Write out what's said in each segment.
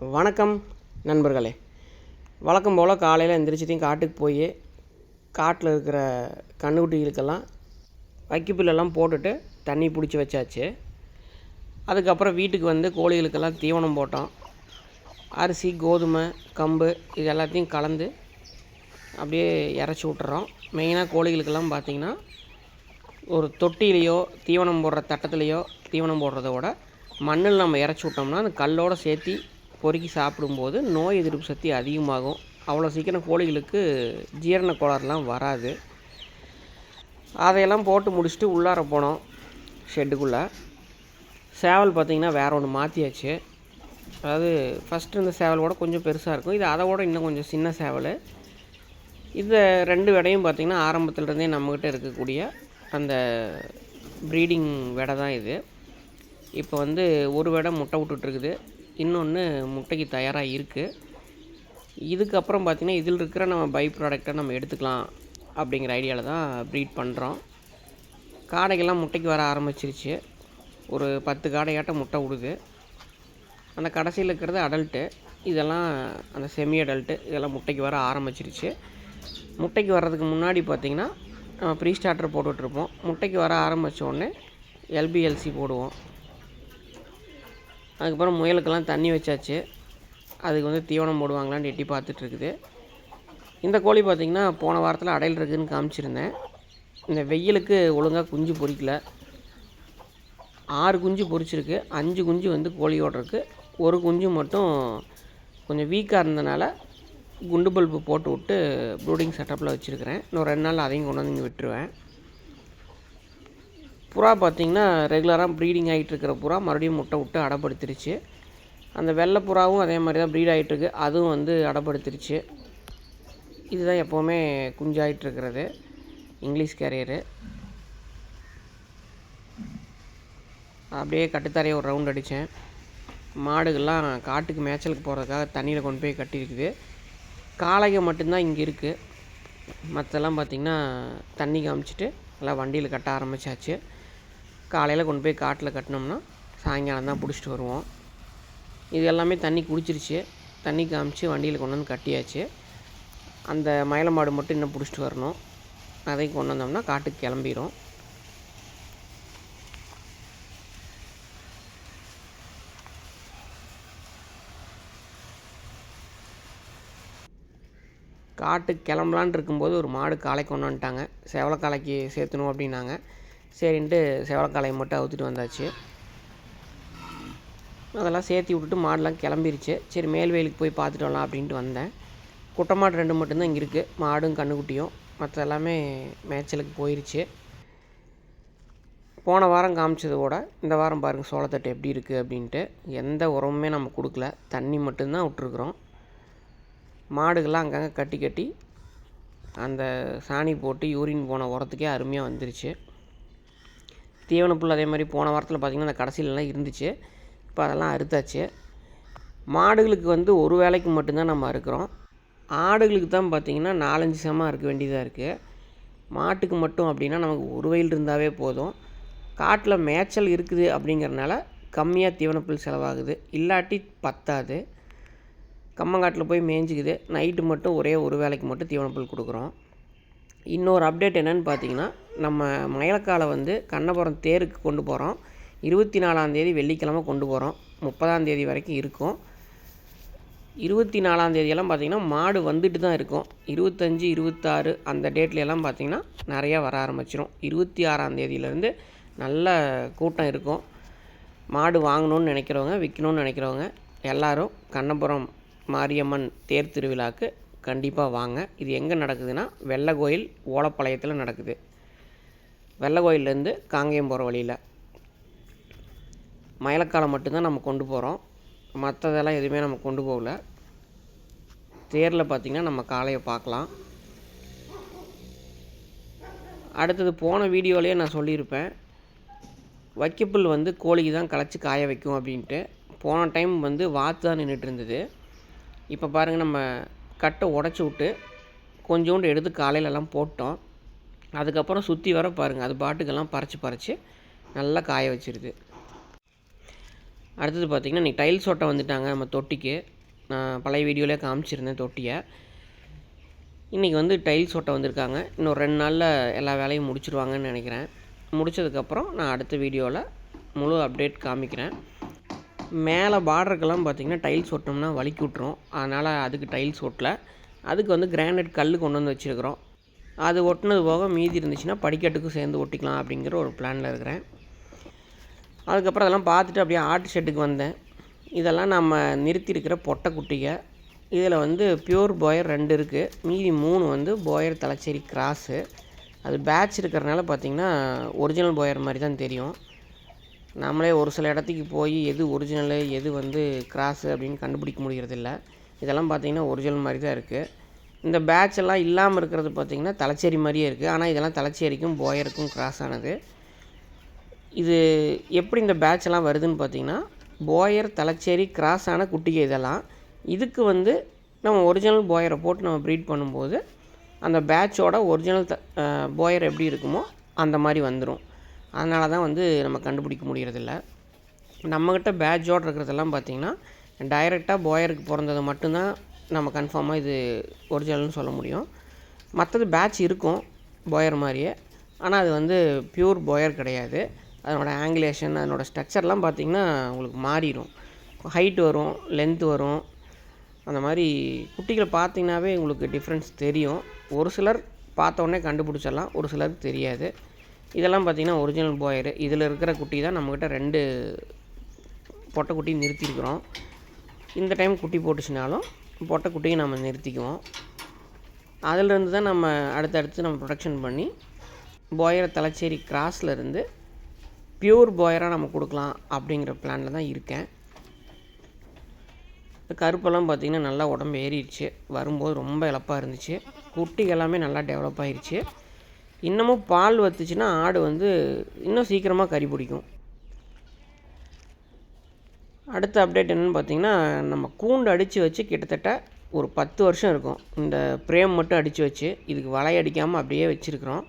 வணக்கம் நண்பர்களே. வழக்கம் போல் காலையில் எந்திரிச்சிட்டையும் காட்டுக்கு போய் காட்டில் இருக்கிற கன்றுக்குட்டிகளுக்கெல்லாம் வைக்கப்புல்லெல்லாம் போட்டுட்டு தண்ணி பிடிச்சி வச்சாச்சு. அதுக்கப்புறம் வீட்டுக்கு வந்து கோழிகளுக்கெல்லாம் தீவனம் போட்டோம். அரிசி, கோதுமை, கம்பு இது எல்லாத்தையும் கலந்து அப்படியே இறச்சி விட்டுறோம். மெயினாக கோழிகளுக்கெல்லாம் பார்த்திங்கன்னா ஒரு தொட்டிலையோ தீவனம் போடுற தட்டத்துலையோ தீவனம் போடுறத விட மண்ணில் நம்ம இறச்சி விட்டோம்னா அந்த கல்லோடு சேர்த்து பொறுக்கி சாப்பிடும்போது நோய் எதிர்ப்பு சக்தி அதிகமாகும். அவ்வளோ சீக்கிரம் கோழிகளுக்கு ஜீரண கோளாறுலாம் வராது. அதையெல்லாம் போட்டு முடிச்சுட்டு உள்ளார போனோம் ஷெட்டுக்குள்ளே. சேவல் பார்த்திங்கன்னா வேறு ஒன்று மாற்றியாச்சு. அதாவது ஃபஸ்ட்டு இந்த சேவலோட கொஞ்சம் பெருசாக இருக்கும். இது அதை விட இன்னும் கொஞ்சம் சின்ன சேவல். இந்த ரெண்டு விடையும் பார்த்திங்கன்னா ஆரம்பத்துலேருந்தே நம்மக்கிட்ட இருக்கக்கூடிய அந்த ப்ரீடிங் விடை தான் இது. இப்போ வந்து ஒரு விடை முட்டை விட்டுட்ருக்குது, இன்னொன்று முட்டைக்கு தயாராக இருக்குது. இதுக்கப்புறம் பார்த்திங்கன்னா இதில் இருக்கிற நம்ம பை ப்ராடக்டை நம்ம எடுத்துக்கலாம் அப்படிங்கிற ஐடியாவில் தான் ப்ரீட் பண்ணுறோம். காடைகள்லாம் முட்டைக்கு வர ஆரம்பிச்சிருச்சு. ஒரு 10 காடையாட்டம் முட்டை விடுது. அந்த கடைசியில் இருக்கிறது அடல்ட்டு, இதெல்லாம் அந்த செமி அடல்ட்டு, இதெல்லாம் முட்டைக்கு வர ஆரம்பிச்சிருச்சு. முட்டைக்கு வர்றதுக்கு முன்னாடி பார்த்திங்கன்னா நம்ம ப்ரீ ஸ்டார்டர் போட்டுட்ருப்போம். முட்டைக்கு வர ஆரம்பித்தோடனே எல்பிஎல்சி போடுவோம். அதுக்கப்புறம் முயலுக்கெல்லாம் தண்ணி வச்சாச்சு. அதுக்கு வந்து தீவனம் போடுவாங்களான்னு எட்டி பார்த்துட்ருக்குது. இந்த கோழி பார்த்திங்கன்னா போன வாரத்தில் அடையில் இருக்குதுன்னு காமிச்சிருந்தேன். இந்த வெயிலுக்கு ஒழுங்காக குஞ்சு பொரிக்கல. 6 குஞ்சு பொரிச்சிருக்கு. 5 குஞ்சு வந்து கோழியோடு இருக்குது. ஒரு குஞ்சு மட்டும் கொஞ்சம் வீக்காக இருந்தனால குண்டு பல்பு போட்டு விட்டு ப்ரூடிங் செட்டப்பில் வச்சுருக்கிறேன். இன்னும் 2 நாள் அதையும் கொண்டு வந்து இங்கே விட்டுருவேன். புறா பார்த்திங்கன்னா ரெகுலராக ப்ரீடிங் ஆகிட்டுருக்கிற புறா மறுபடியும் முட்டை விட்டு அடைப்படுத்திருச்சு. அந்த வெள்ளை புறாவும் அதே மாதிரி தான் ப்ரீட் ஆகிட்டுருக்கு, அதுவும் வந்து அடைப்படுத்திருச்சு. இதுதான் எப்போவுமே குஞ்சாகிட்டுருக்கிறது இங்கிலீஷ் கேரியரு. அப்படியே கட்டுத்தரையை ஒரு ரவுண்ட் அடித்தேன். மாடுகள்லாம் காட்டுக்கு மேய்ச்சலுக்கு போகிறதுக்காக தண்ணியில் கொண்டு போய் கட்டியிருக்குது. காளைங்க மட்டும்தான் இங்கே இருக்குது. மற்றெல்லாம் பார்த்திங்கன்னா தண்ணி காமிச்சிட்டு எல்லாம் வண்டியில் கட்ட ஆரம்பித்தாச்சு. காலையில் கொண்டு போய் காட்டில் கட்டினோம்னா சாயங்காலம் தான் பிடிச்சிட்டு வருவோம். இது எல்லாமே தண்ணி குடிச்சிருச்சு. தண்ணி காமிச்சு வண்டியில் கொண்டு வந்து கட்டியாச்சு. அந்த மயில மாடு மட்டும் இன்னும் பிடிச்சிட்டு வரணும். அதை கொண்டு வந்தோம்னா காட்டுக்கு கிளம்பிடும். காட்டுக்கு கிளம்பலான் இருக்கும்போது ஒரு மாடு காளை கொண்டு வந்துட்டாங்க. செவலக்காளைக்கு சேர்த்தணும் அப்படின்னாங்க. சரின்ட்டு செவலக்காளையை மட்டும் அவுத்துட்டு வந்தாச்சு. அதெல்லாம் சேர்த்து விட்டுட்டு மாடெலாம் கிளம்பிருச்சு. சரி மேல்வெயிலுக்கு போய் பார்த்துட்டு வரலாம் அப்படின்ட்டு வந்தேன். குட்டை மாடு 2 மட்டும்தான் இங்கே இருக்குது, மாடும் கன்றுக்குட்டியும். மற்ற எல்லாமே மேய்ச்சலுக்கு போயிடுச்சு. போன வாரம் காமிச்சதோட இந்த வாரம் பாருங்கள் சோளத்தட்டு எப்படி இருக்குது அப்படின்ட்டு. எந்த உரமுமே நம்ம கொடுக்கல, தண்ணி மட்டும்தான் விட்டுருக்குறோம். மாடுகள்லாம் அங்கங்கே கட்டி கட்டி அந்த சாணி போட்டு யூரின் போன உரத்துக்கே அருமையாக வந்துருச்சு. தீவன புல் அதே மாதிரி போன வாரத்தில் பார்த்திங்கன்னா அந்த கடைசியிலலாம் இருந்துச்சு. இப்போ அதெல்லாம் அறுத்தாச்சு. மாடுகளுக்கு வந்து ஒரு வேளைக்கு மட்டும்தான் நம்ம அறுக்கிறோம். ஆடுகளுக்கு தான் பார்த்திங்கன்னா 4-5 செம அறுக்க வேண்டியதாக இருக்குது. மாட்டுக்கு மட்டும் அப்படின்னா நமக்கு ஒரு வயல் இருந்தாவே போதும். காட்டில் மேய்ச்சல் இருக்குது அப்படிங்கிறனால கம்மியாக தீவனப்புல் செலவாகுது, இல்லாட்டி பத்தாது. கம்மங்காட்டில் போய் மேய்ஞ்சிக்குது. நைட்டு மட்டும் ஒரே ஒரு வேளைக்கு மட்டும் தீவனப்புல் கொடுக்குறோம். இன்னொரு அப்டேட் என்னென்னு பார்த்திங்கன்னா, நம்ம மயிலக்காலை வந்து கண்ணபுரம் தேருக்கு கொண்டு போகிறோம். 24ஆம் வெள்ளிக்கிழமை கொண்டு போகிறோம். 30ஆம் வரைக்கும் இருக்கும். 24ஆம் பார்த்திங்கன்னா மாடு வந்துட்டு தான் இருக்கும். 25, 26 அந்த டேட்லையெல்லாம் பார்த்திங்கன்னா நிறையா வர ஆரம்பிச்சிடும். 26ஆம் நல்ல கூட்டம் இருக்கும். மாடு வாங்கணுன்னு நினைக்கிறவங்க, விற்கணுன்னு நினைக்கிறவங்க எல்லோரும் கண்ணபுரம் மாரியம்மன் தேர் திருவிழாவுக்கு கண்டிப்பாக வாங்க. இது எங்கே நடக்குதுன்னா வெள்ளை கோயில் ஓலப்பாளையத்தில் நடக்குது. வெள்ளை கோயிலேருந்து காங்கேயம் போகிற வழியில். மயிலக்காலை மட்டும்தான் நம்ம கொண்டு போகிறோம், மற்றதெல்லாம் எதுவுமே நம்ம கொண்டு போகல. தேரில் பார்த்திங்கன்னா நம்ம காளையை பார்க்கலாம். அடுத்தது போன வீடியோலேயே நான் சொல்லியிருப்பேன், வைக்கப்புல் வந்து கோழிக்கு தான் களைச்சி காய வைக்கும் அப்படின்ட்டு. போன டைம் வந்து வாத்து தான் நின்றுட்டு இருந்தது. இப்போ பாருங்கள் நம்ம கட்டை உடச்சி விட்டு கொஞ்சோண்டு எடுத்து காலையிலலாம் போட்டோம். அதுக்கப்புறம் சுற்றி வர பாருங்கள் அது பாட்டுக்கெல்லாம் பறித்து நல்லா காய வச்சிருது. அடுத்தது பார்த்திங்கன்னா இன்றைக்கி டைல்ஸ் ஒட்ட வந்துட்டாங்க நம்ம தொட்டிக்கு. நான் பழைய வீடியோவிலே காமிச்சிருந்தேன் தொட்டியை. இன்றைக்கி வந்து டைல்ஸ் ஒட்ட வந்திருக்காங்க. இன்னும் 2 நாளில் எல்லா வேலையும் முடிச்சிருவாங்கன்னு நினைக்கிறேன். முடித்ததுக்கப்புறம் நான் அடுத்த வீடியோவில் முழு அப்டேட் காமிக்கிறேன். மேலே பார்டருக்கெல்லாம் பார்த்திங்கன்னா டைல்ஸ் ஒட்டினோம்னா வலிக்கி விட்ரும். அதனால் அதுக்கு டைல்ஸ் ஒட்டல. அதுக்கு வந்து கிரானைட் கல் கொண்டு வந்து வச்சுருக்கிறோம். அது ஒட்டினது போக மீதி இருந்துச்சுன்னா படிக்கட்டுக்கும் சேர்ந்து ஒட்டிக்கலாம் அப்படிங்கிற ஒரு பிளானில் இருக்கிறேன். அதுக்கப்புறம் அதெல்லாம் பார்த்துட்டு அப்படியே ஆர்ட் ஷெட்டுக்கு வந்தேன். இதெல்லாம் நம்ம நிறுத்தியிருக்கிற பொட்டை குட்டிங்க. இதில் வந்து பியூர் பாயர் 2 இருக்குது. மீதி 3 வந்து பாயர் தலைச்சேரி கிராஸு. அது பேட்ச் இருக்கிறனால பார்த்திங்கன்னா ஒரிஜினல் பாயர் மாதிரி தான் தெரியும். நம்மளே ஒரு சில இடத்துக்கு போய் எது ஒரிஜினலு எது வந்து கிராஸு அப்படின்னு கண்டுபிடிக்க முடியறதில்ல. இதெல்லாம் பார்த்திங்கன்னா ஒரிஜினல் மாதிரி தான் இருக்குது. இந்த பேட்ச் எல்லாம் இல்லாமல் இருக்கிறது பார்த்திங்கன்னா தலைச்சேரி மாதிரியே இருக்குது. ஆனால் இதெல்லாம் தலைச்சேரிக்கும் பாயருக்கும் கிராஸ் ஆனது. இது எப்படி இந்த பேட்ச் எல்லாம் வருதுன்னு பார்த்திங்கன்னா பாயர் தலைச்சேரி கிராஸ் ஆன குட்டிகை இதெல்லாம். இதுக்கு வந்து நம்ம ஒரிஜினல் பாயரை போட்டு நம்ம ப்ரீட் பண்ணும்போது அந்த பேட்சோட ஒரிஜினல் பாயர் எப்படி இருக்குமோ அந்த மாதிரி வந்துடும். அதனால தான் வந்து நம்ம கண்டுபிடிக்க முடியறதில்ல. நம்மக்கிட்ட பேட்சோடு இருக்கிறதெல்லாம் பார்த்திங்கன்னா டைரெக்டாக பாயருக்கு பிறந்தது மட்டும்தான் நம்ம கன்ஃபார்மாக இது ஒரிஜினல்னு சொல்ல முடியும். மற்றது பேட்ச் இருக்கும் பாயர் மாதிரியே, ஆனால் அது வந்து பியூர் பாயர் கிடையாது. அதனோட ஆங்குலேஷன் அதனோட ஸ்ட்ரக்சர்லாம் பார்த்திங்கன்னா உங்களுக்கு மாறிடும். ஹைட் வரும், லென்த் வரும். அந்த மாதிரி குட்டிகளை பார்த்திங்கனாவே உங்களுக்கு டிஃப்ரென்ஸ் தெரியும். ஒரு சிலர் பார்த்த உடனே கண்டுபிடிச்சிடலாம், ஒரு சிலருக்கு தெரியாது. இதெல்லாம் பார்த்திங்கன்னா ஒரிஜினல் பாயரு. இதில் இருக்கிற குட்டி தான் நம்மக்கிட்ட 2 பொட்டை குட்டி நிறுத்தியிருக்கிறோம். இந்த டைம் குட்டி போட்டுச்சுனாலும் பொட்டை குட்டியை நம்ம நிறுத்திக்குவோம். அதிலிருந்து தான் நம்ம அடுத்தடுத்து நம்ம ப்ரொடக்ஷன் பண்ணி பாயர் தலைச்சேரி கிராஸ்லேருந்து பியூர் பாயராக நம்ம கொடுக்கலாம் அப்படிங்கிற பிளானில் தான் இருக்கேன். கருப்பெல்லாம் பார்த்திங்கன்னா நல்லா உடம்பு ஏறிடுச்சு. வரும்போது ரொம்ப இளப்பாக இருந்துச்சு. குட்டிகள் எல்லாமே நல்லா டெவலப் ஆகிடுச்சு. இன்னமும் பால் வத்துச்சுன்னா ஆடு வந்து இன்னும் சீக்கிரமாக கறி பிடிக்கும். அடுத்த அப்டேட் என்னென்னு பார்த்திங்கன்னா நம்ம கூண்டு அடித்து வச்சு கிட்டத்தட்ட ஒரு 10 வருஷம் இருக்கும். இந்த ஃப்ரேம் மட்டும் அடித்து வச்சு இதுக்கு வலை அடிக்காமல் அப்படியே வச்சுருக்குறோம்.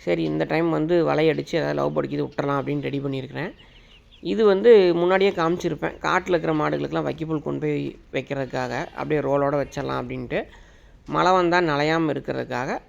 சரி இந்த டைம் வந்து வலை அடித்து ஏதாவது லவ் படிக்கிறது விட்டுறலாம் அப்படின்னு ரெடி பண்ணியிருக்கிறேன். இது வந்து முன்னாடியே காமிச்சிருப்பேன். காட்டில் இருக்கிற மாடுகளுக்கெல்லாம் வைக்கப்புல் கொண்டு போய் வைக்கிறதுக்காக அப்படியே ரோலோடு வச்சிடலாம் அப்படின்ட்டு. மழை வந்தால் நனையாமல் இருக்கிறதுக்காக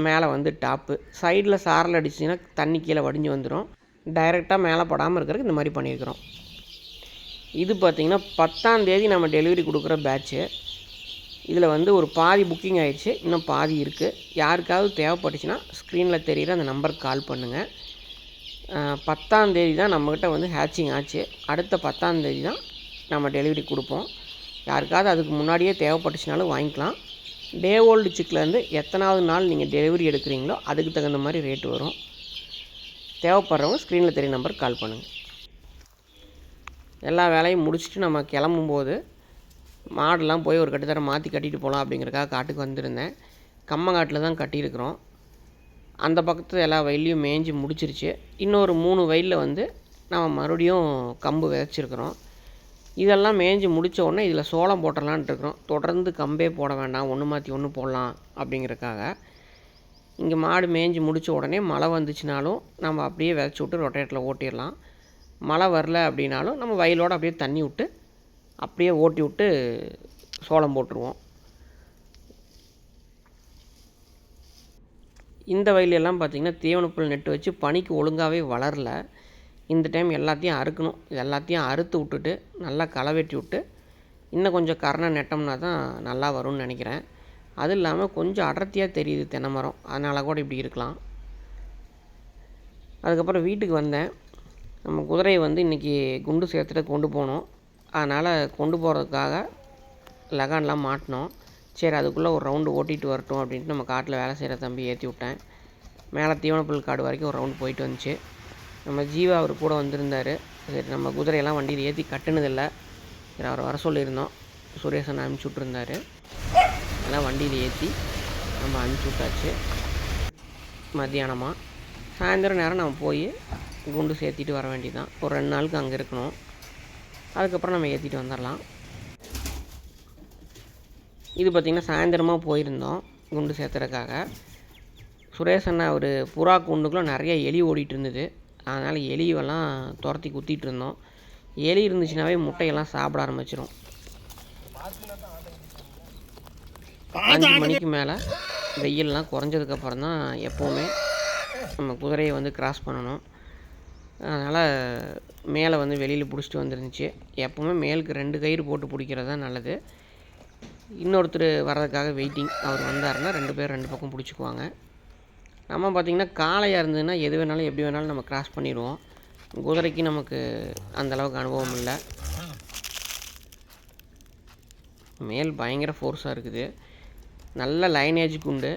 மேலே வந்து டாப்பு சைடில் சாரல் அடிச்சிங்கன்னா தண்ணி கீழே வடிஞ்சு வந்துடும். டைரெக்டாக மேலே படாமல் இருக்கிறதுக்கு இந்த மாதிரி பண்ணியிருக்கிறோம். இது பார்த்திங்கன்னா 10ஆம் தேதி நம்ம டெலிவரி கொடுக்குற பேட்ச்சு. இதில் வந்து ஒரு பாதி புக்கிங் ஆகிடுச்சு, இன்னும் பாதி இருக்குது. யாருக்காவது தேவைப்பட்டுச்சுன்னா ஸ்க்ரீனில் தெரிகிற அந்த நம்பருக்கு கால் பண்ணுங்கள். 10ஆம் தேதி தான் நம்மக்கிட்ட வந்து ஹேச்சிங் ஆச்சு. அடுத்த 10ஆம் தேதி தான் நம்ம டெலிவரி கொடுப்போம். யாருக்காவது அதுக்கு முன்னாடியே தேவைப்பட்டுச்சுனாலும் வாங்கிக்கலாம். டே ஓல்டு சிக்கிலேருந்து எத்தனாவது நாள் நீங்கள் டெலிவரி எடுக்கிறீங்களோ அதுக்கு தகுந்த மாதிரி ரேட்டு வரும். தேவைப்படுறவங்க ஸ்க்ரீனில் தெரிய நம்பருக்கு கால் பண்ணுங்கள். எல்லா வேலையும் முடிச்சுட்டு நம்ம கிளம்பும்போது மாடெல்லாம் போய் ஒரு கட்டுத்தரம் மாற்றி கட்டிட்டு போகலாம் அப்படிங்கிறக்காக காட்டுக்கு வந்திருந்தேன். கம்மங்காட்டில் தான் கட்டியிருக்கிறோம். அந்த பக்கத்தில் எல்லா வயல்லையும் மேய்ஞ்சி முடிச்சிருச்சு. இன்னொரு 3 வயலில் வந்து நம்ம மறுபடியும் கம்பு விதைச்சிருக்கிறோம். இதெல்லாம் மேய்ஞ்சி முடித்த உடனே இதில் சோளம் போட்டுடலான்ட்டு இருக்கிறோம். தொடர்ந்து கம்பே போட வேண்டாம், ஒன்று மாற்றி ஒன்று போடலாம் அப்படிங்கிறக்காக. இங்கே மாடு மேய்ஞ்சி முடித்த உடனே மழை வந்துச்சுனாலும் நம்ம அப்படியே விதைச்சி விட்டு ரொட்டேட்டரில் ஓட்டிடலாம். மழை வரல அப்படின்னாலும் நம்ம வயலோடு அப்படியே தண்ணி விட்டு அப்படியே ஓட்டி விட்டு சோளம் போட்டுருவோம். இந்த வயலெல்லாம் பார்த்திங்கன்னா தீவனப்புல் நெட்டு வச்சு பனிக்கு ஒழுங்காகவே வளரல. இந்த டைம் எல்லாத்தையும் அறுக்கணும். இது எல்லாத்தையும் அறுத்து விட்டுட்டு நல்லா களை வெட்டி விட்டு இன்னும் கொஞ்சம் கரணை நெட்டோம்னா தான் நல்லா வரும்னு நினைக்கிறேன். அது இல்லாமல் கொஞ்சம் அடர்த்தியாக தெரியுது தென்னை மரம், அதனால் கூட இப்படி இருக்கலாம். அதுக்கப்புறம் வீட்டுக்கு வந்தேன். நம்ம குதிரையை வந்து இன்றைக்கி குண்டு சேர்த்துட்டு கொண்டு போனோம். அதனால் கொண்டு போகிறதுக்காக லகான்லாம் மாட்டினோம். சரி அதுக்குள்ளே ஒரு ரவுண்டு ஓட்டிகிட்டு வரட்டும் அப்படின்ட்டு நம்ம காட்டில் வேலை செய்கிற தம்பி ஏற்றி விட்டேன். மேலே தீவனப்புல் காடு வரைக்கும் ஒரு ரவுண்டு போயிட்டு வந்துச்சு. நம்ம ஜீவா அவர் கூட வந்திருந்தார். சரி நம்ம குதிரையெல்லாம் வண்டியில் ஏற்றி கட்டுனதில்லை, சரி அவரை வர சொல்லியிருந்தோம். சுரேஷன் அனுப்பிச்சி விட்ருந்தார். அதெல்லாம் வண்டியில் ஏற்றி நம்ம அனுப்பிச்சி விட்டாச்சு. மத்தியானமாக சாயந்தரம் நேரம் நம்ம போய் குண்டு சேர்த்திட்டு வர வேண்டியதான். ஒரு 2 நாளுக்கு அங்கே இருக்கணும். அதுக்கப்புறம் நம்ம ஏற்றிட்டு வந்துடலாம். இது பார்த்திங்கன்னா சாயந்தரமாக போயிருந்தோம் குண்டு சேர்த்துறதுக்காக. சுரேஷ் அண்ணா ஒரு புறா கூண்டுக்குள்ளே நிறைய எலி ஓடிட்டு இருந்தது. அதனால் எலியெல்லாம் துரத்தி குத்திட்டு இருந்தோம். எலி இருந்துச்சுனாவே முட்டையெல்லாம் சாப்பிட ஆரம்பிச்சிடும். 5 மணிக்கு மேலே வெயிலெலாம் குறைஞ்சதுக்கப்புறம் தான் எப்போவுமே நம்ம குதிரையை வந்து கிராஸ் பண்ணணும். அதனால் மேலே வந்து வெளியில் பிடிச்சிட்டு வந்துருந்துச்சு. எப்போவுமே மேலுக்கு 2 கயிறு போட்டு பிடிக்கிறது தான் நல்லது. இன்னொருத்தர் வர்றதுக்காக வெயிட்டிங். அவர் வந்தாருன்னா 2 பேர் 2 பக்கம் பிடிச்சிக்குவாங்க. நம்ம பார்த்திங்கன்னா காளையாக இருந்ததுன்னா எது வேணாலும் எப்படி வேணாலும் நம்ம கிராஸ் பண்ணிடுவோம். குதிரைக்கு நமக்கு அந்தளவுக்கு அனுபவம் இல்லை. மேல் பயங்கர ஃபோர்ஸாக இருக்குது. நல்ல லைனேஜ் குண்டு,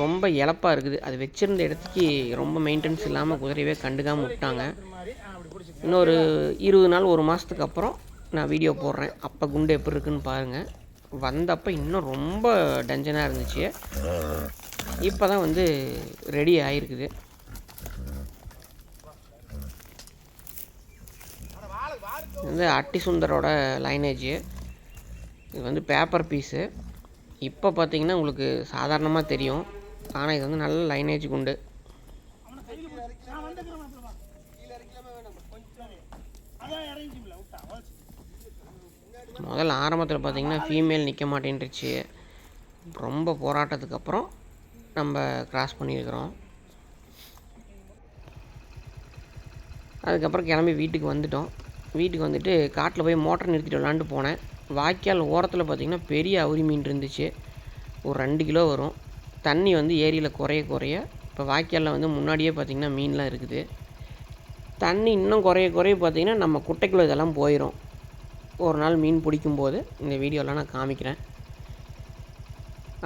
ரொம்ப இழப்பாக இருக்குது. அது வச்சுருந்த இடத்துக்கு ரொம்ப மெயின்டெனன்ஸ் இல்லாமல் குதிரையவே கண்டுக்காமல் விட்டாங்க. இன்னொரு 20 நாள் 1 மாதத்துக்கு அப்புறம் நான் வீடியோ போடுறேன். அப்போ குண்டு எப்படி இருக்குன்னு பாருங்கள். வந்தப்போ இன்னும் ரொம்ப டென்ஷனாக இருந்துச்சு. இப்போ தான் வந்து ரெடி ஆகிருக்குது. வந்து அட்டி சுந்தரோட லைனேஜு. இது வந்து பேப்பர் பீஸு. இப்போ பார்த்தீங்கன்னா உங்களுக்கு சாதாரணமாக தெரியும். ஆனால் இது வந்து நல்ல லைனேஜ் குண்டு. முதல்ல ஆரம்பத்தில் பார்த்திங்கன்னா ஃபீமேல் நிற்க மாட்டேன்ருச்சு. ரொம்ப போராட்டத்துக்கு அப்புறம் நம்ம கிராஸ் பண்ணியிருக்கிறோம். அதுக்கப்புறம் கிளம்பி வீட்டுக்கு வந்துட்டோம். வீட்டுக்கு வந்துட்டு காட்டில் போய் மோட்டர் நிறுத்திட்டு விளாண்டு போனேன். வாய்க்கால் ஓரத்தில் பார்த்திங்கன்னா பெரிய அவுரி மீன் இருந்துச்சு. ஒரு 2 கிலோ வரும். தண்ணி வந்து ஏரியில் குறைய இப்போ வாய்க்காலில் வந்து முன்னாடியே பார்த்திங்கன்னா மீன்லாம் இருக்குது. தண்ணி இன்னும் குறைய பார்த்திங்கன்னா நம்ம குட்டைக்குள்ளே இதெல்லாம் போயிடும். ஒரு நாள் மீன் பிடிக்கும்போது இந்த வீடியோலாம் நான் காமிக்கிறேன்.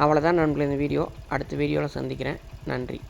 அவ்வளோதான் நண்பர்களே இந்த வீடியோ. அடுத்த வீடியோவில் சந்திக்கிறேன். நன்றி.